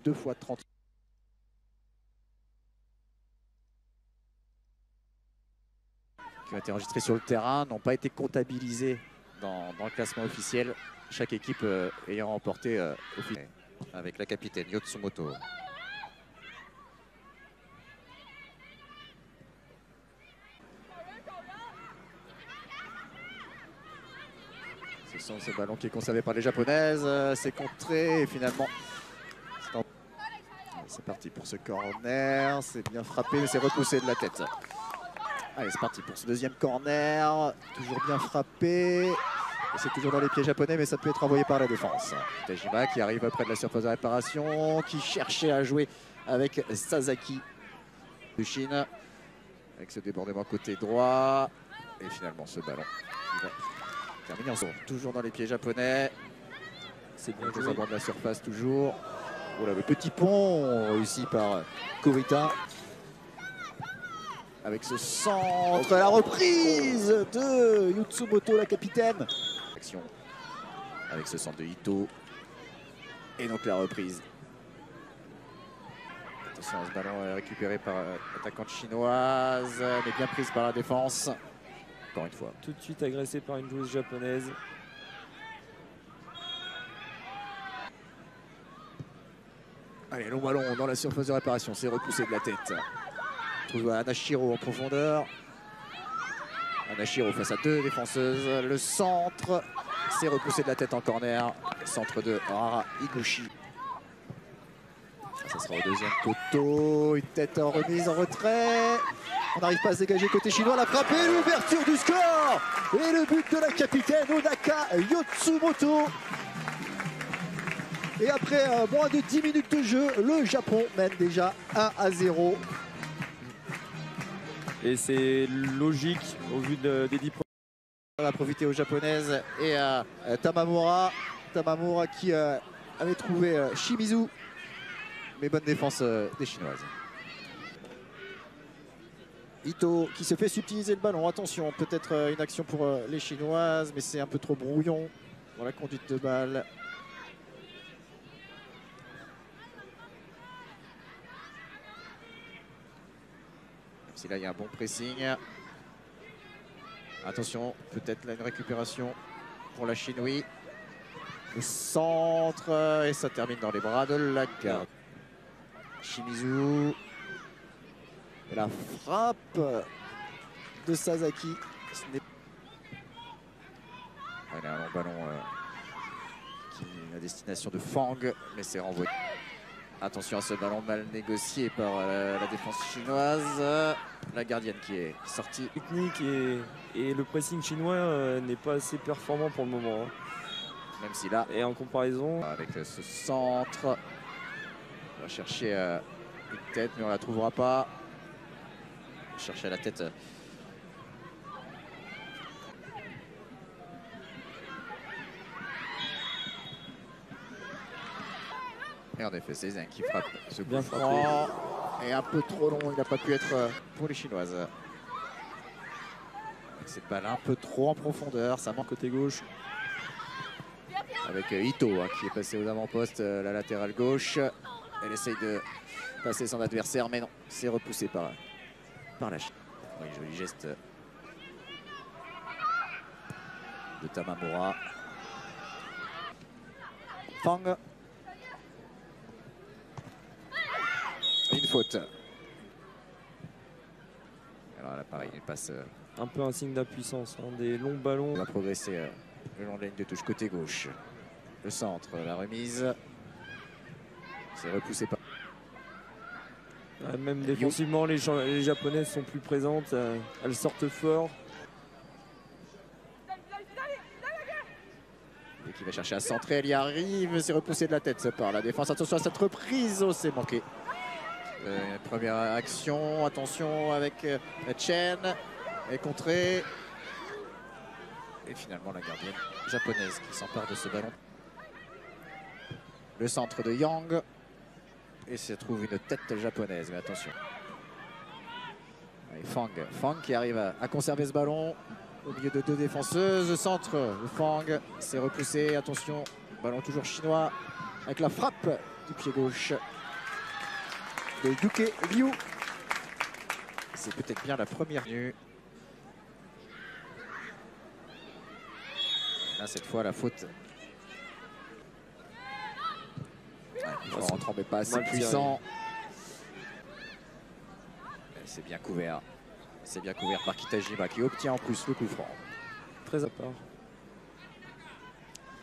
2 fois 30. Qui ont été enregistrés sur le terrain, n'ont pas été comptabilisés dans le classement officiel. Chaque équipe ayant remporté avec la capitaine Yotsumoto. Ce sont ces ballons qui est conservé par les Japonaises. C'est contré et finalement c'est parti pour ce corner. C'est bien frappé mais c'est repoussé de la tête. Allez, c'est parti pour ce deuxième corner. Toujours bien frappé. C'est toujours dans les pieds japonais, mais ça peut être envoyé par la défense. Tajima qui arrive près de la surface de réparation, qui cherchait à jouer avec Sasaki de Chine. Avec ce débordement côté droit. Et finalement, ce ballon qui va terminer en saut. Toujours dans les pieds japonais. C'est bien aux abords de la surface, toujours. Oh là, le petit pont réussi par Kurita. Avec ce centre, la reprise de Yotsumoto, la capitaine. Action avec ce centre de Ito. Et donc la reprise. Attention à ce ballon récupéré par l'attaquante chinoise, mais bien prise par la défense. Encore une fois. Tout de suite agressé par une joueuse japonaise. Allez, long ballon dans la surface de réparation, c'est repoussé de la tête. On trouve Anashiro en profondeur. Anashiro face à 2 défenseuses. Le centre, c'est repoussé de la tête en corner. Centre de Rara Higuchi. Ça sera au deuxième poteau. Une tête en remise, en retrait. On n'arrive pas à se dégager côté chinois. La frappe et l'ouverture du score. Et le but de la capitaine Onaka Yotsumoto. Et après moins de 10 minutes de jeu, le Japon mène déjà 1-0. Et c'est logique au vu des 10 premiers. On va profiter aux japonaises et à Tamamura. Tamamura qui avait trouvé Shimizu. Mais bonne défense des Chinoises. Ito qui se fait subtiliser le ballon. Attention, peut-être une action pour les Chinoises, mais c'est un peu trop brouillon dans la conduite de balle. Si là il y a un bon pressing. Attention, peut-être là une récupération pour la Chinoise. Le centre et ça termine dans les bras de la garde. Shimizu. Et la frappe de Sasaki. Ce n'est pas un long ballon qui est à destination de Fang, mais c'est renvoyé. Attention à ce ballon mal négocié par la défense chinoise. La gardienne qui est sortie. Technique et le pressing chinois n'est pas assez performant pour le moment. Même si là, et en comparaison, avec ce centre, on va chercher une tête, mais on la trouvera pas. On va chercher à la tête. Et en effet, c'est Zeng qui frappe ce coup franc. Et un peu trop long, il n'a pas pu être pour les Chinoises. Avec cette balle un peu trop en profondeur, ça manque côté gauche. Avec Ito qui est passé aux avant-postes, la latérale gauche. Elle essaye de passer son adversaire, mais non, c'est repoussé par la Chine. Oui, joli geste de Tamamura. Fang. Une faute. Alors là, pareil, il passe. Un peu un signe d'impuissance, des longs ballons. On va progresser le long de la ligne de touche côté gauche. Le centre, la remise. C'est repoussé par. Même défensivement, les Japonaises sont plus présentes. Elles sortent fort. Et qui va chercher à centrer, elle y arrive. C'est repoussé de la tête par la défense. Attention à cette reprise. Oh, c'est manqué. Première action, attention avec Chen, et contrée. Et finalement la gardienne japonaise qui s'empare de ce ballon. Le centre de Yang. Et se trouve une tête japonaise, mais attention. Allez, Fang qui arrive à conserver ce ballon au milieu de 2 défenseuses. Centre de Fang, c'est repoussé, attention. Ballon toujours chinois avec la frappe du pied gauche de Yuke Liu. C'est peut-être bien la première vue. Là, cette fois, la faute. Le rentrant, mais pas assez puissant. C'est bien couvert. C'est bien couvert par Kitajima qui obtient en plus le coup franc. Très à part.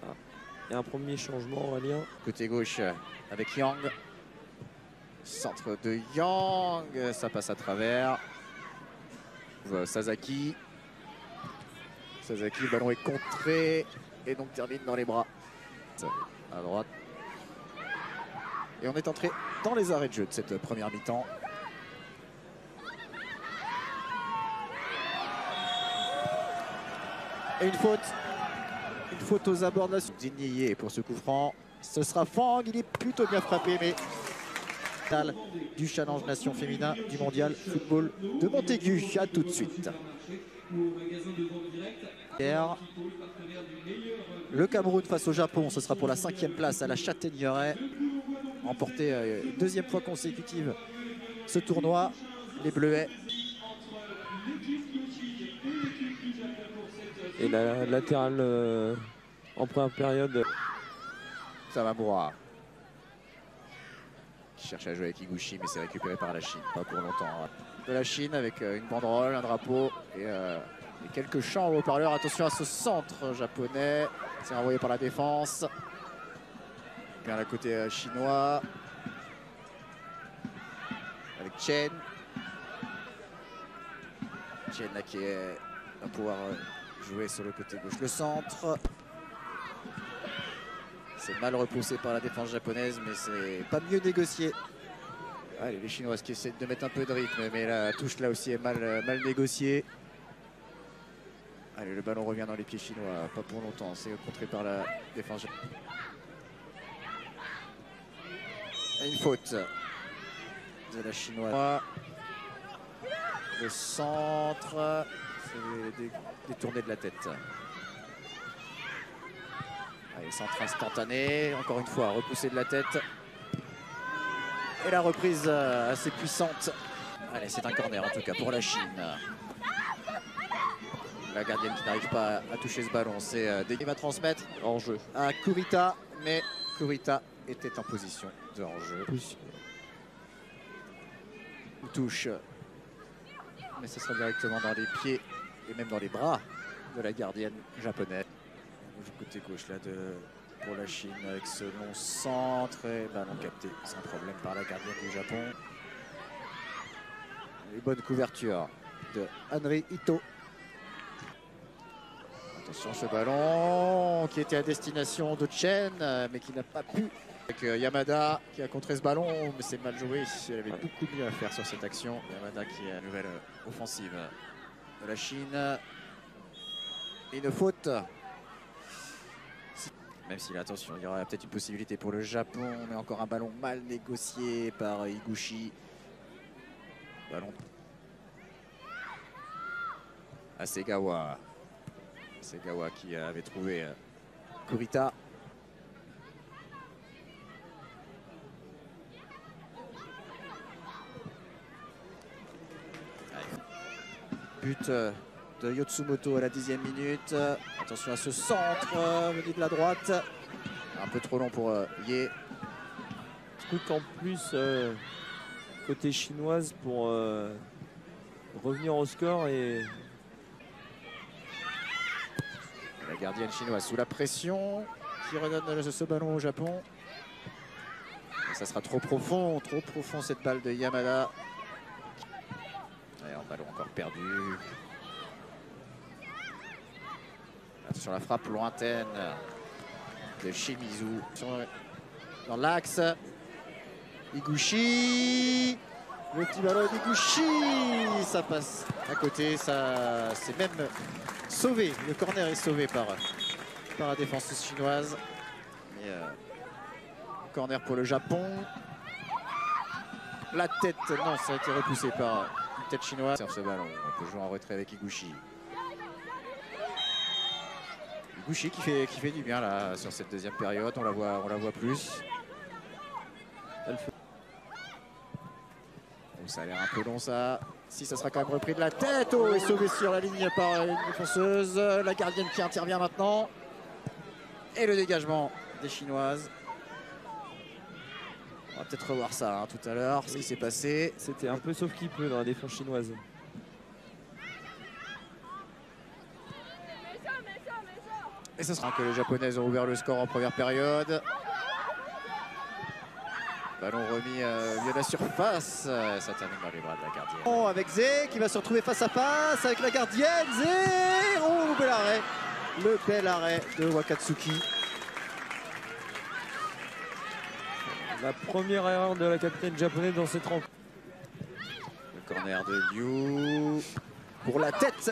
Ah. Il y a un premier changement, Aurélien. Côté gauche avec Yang. Centre de Yang. Ça passe à travers. Sasaki. Sasaki, le ballon est contré. Et donc termine dans les bras. À droite. Et on est entré dans les arrêts de jeu de cette première mi-temps. Et une faute. Une faute aux abords de la Zignier pour ce coup franc. Ce sera Fang. Il est plutôt bien frappé, mais du challenge nation féminin du mondial football de Montaigu. À tout de suite. Le Cameroun face au Japon, ce sera pour la 5e place à la Châtaigneraie. Remporté deuxième fois consécutive ce tournoi. Les Bleuets. Et la latérale en première période. Samamura qui cherche à jouer avec Higuchi, mais c'est récupéré par la Chine. Pas pour longtemps. De la Chine avec une banderole, un drapeau et quelques chants au haut-parleur. Attention à ce centre japonais. C'est renvoyé par la défense. Bien à côté chinois. Avec Chen. Chen là qui va pouvoir jouer sur le côté gauche. Le centre. C'est mal repoussé par la défense japonaise, mais c'est pas mieux négocié. Allez, les Chinoises qui essaient de mettre un peu de rythme, mais la touche là aussi est mal négociée. Allez, le ballon revient dans les pieds chinois, pas pour longtemps, c'est contré par la défense japonaise. Et une faute de la chinoise. Le centre, c'est détourné de la tête. Allez, centre instantané, encore une fois, repoussé de la tête. Et la reprise assez puissante. Allez, c'est un corner en tout cas pour la Chine. La gardienne qui n'arrive pas à toucher ce ballon, c'est qui va transmettre En jeu. à Kurita, mais Kurita était en position de hors-jeu. Touche, mais ce sera directement dans les pieds et même dans les bras de la gardienne japonaise. Du côté gauche là pour la Chine avec ce long centre et ballon capté sans problème par la gardienne du Japon. Une bonne couverture de Henry Ito. Attention ce ballon qui était à destination de Chen mais qui n'a pas pu. Avec Yamada qui a contré ce ballon, mais c'est mal joué. Elle avait beaucoup mieux à faire sur cette action. Yamada qui est la nouvelle offensive de la Chine. Et une faute. Même s'il attention, il y aura peut-être une possibilité pour le Japon, mais encore un ballon mal négocié par Higuchi. Ballon à Segawa. Segawa qui avait trouvé Kurita. But de Yotsumoto à la 10e minute. Attention à ce centre venu de la droite. Un peu trop long pour Ye. Je trouve qu'en plus, côté chinoise, pour revenir au score et... La gardienne chinoise sous la pression qui redonne ce ballon au Japon. Et ça sera trop profond cette balle de Yamada. Et un ballon encore perdu. Sur la frappe lointaine de Shimizu. Dans l'axe. Higuchi. Le petit ballon d'Higuchi. Ça passe à côté. Ça c'est même sauvé. Le corner est sauvé par la défense chinoise. Et, corner pour le Japon. La tête, non, ça a été repoussé par une tête chinoise. Sur ce ballon, on peut jouer en retrait avec Higuchi. Higuchi qui fait du bien là sur cette deuxième période, on la voit plus. ça a l'air un peu long ça. Si ça sera quand même repris de la tête. Oh, et sauvé sur la ligne par une défenseuse. La gardienne qui intervient maintenant. Et le dégagement des Chinoises. On va peut-être revoir ça hein, tout à l'heure, ce qui s'est passé. C'était un peu sauf qui peut dans la défense chinoise. Et ce sera que les Japonaises ont ouvert le score en première période. Ballon remis via la surface. Ça termine dans les bras de la gardienne. Oh, avec Zé qui va se retrouver face à face avec la gardienne. Zé. Oh, le bel arrêt. Le bel arrêt de Wakatsuki. La première erreur de la capitaine japonaise dans cette rencontre. Le corner de Liu pour la tête.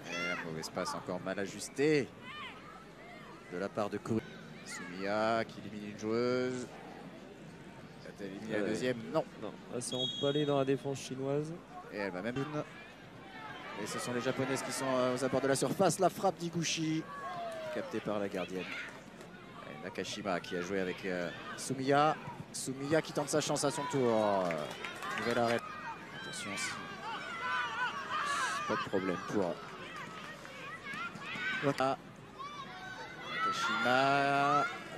Et un mauvais espace encore mal ajusté de la part de Kuri. Sumiya qui élimine une joueuse. A-t-elle éliminé la deuxième? Non. Non, elle s'est empalée dans la défense chinoise. Et elle va même une. Et ce sont les Japonaises qui sont aux abords de la surface. La frappe d'Iguchi, captée par la gardienne. Et Nakashima qui a joué avec Sumiya. Sumiya qui tente sa chance à son tour. Nouvel arrêt. Attention, pas de problème pour Nakashima.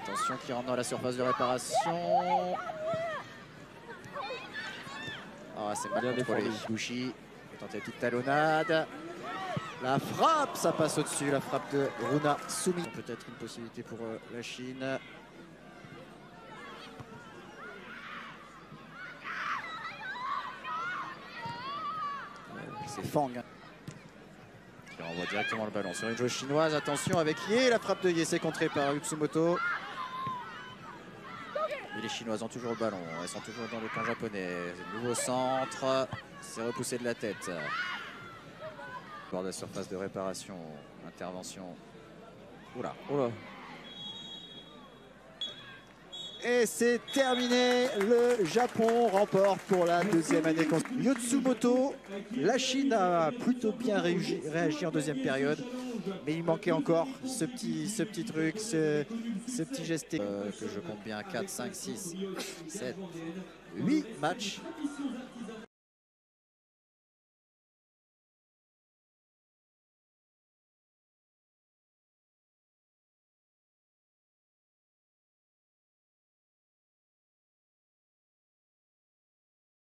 Attention qui rentre dans la surface de réparation. Ah, c'est mal contrôlé. Iguchi. Tenter une petite talonnade. La frappe, ça passe au-dessus. La frappe de Runa Sumi. Peut-être une possibilité pour la Chine. C'est Fang qui renvoie directement le ballon sur une joueuse chinoise. Attention avec Ye. La frappe de Ye, c'est contrée par Utsumoto. Et les Chinoises ont toujours le ballon. Elles sont toujours dans le camp japonais. Nouveau centre. C'est repoussé de la tête. Bord de la surface de réparation. Intervention. Oula. Oula. Et c'est terminé. Le Japon remporte pour la deuxième année. Yotsumoto. La Chine a plutôt bien réagi en deuxième période. Mais il manquait encore ce petit truc, ce petit geste que je compte bien. 4, 5, 6, 7, 8 matchs.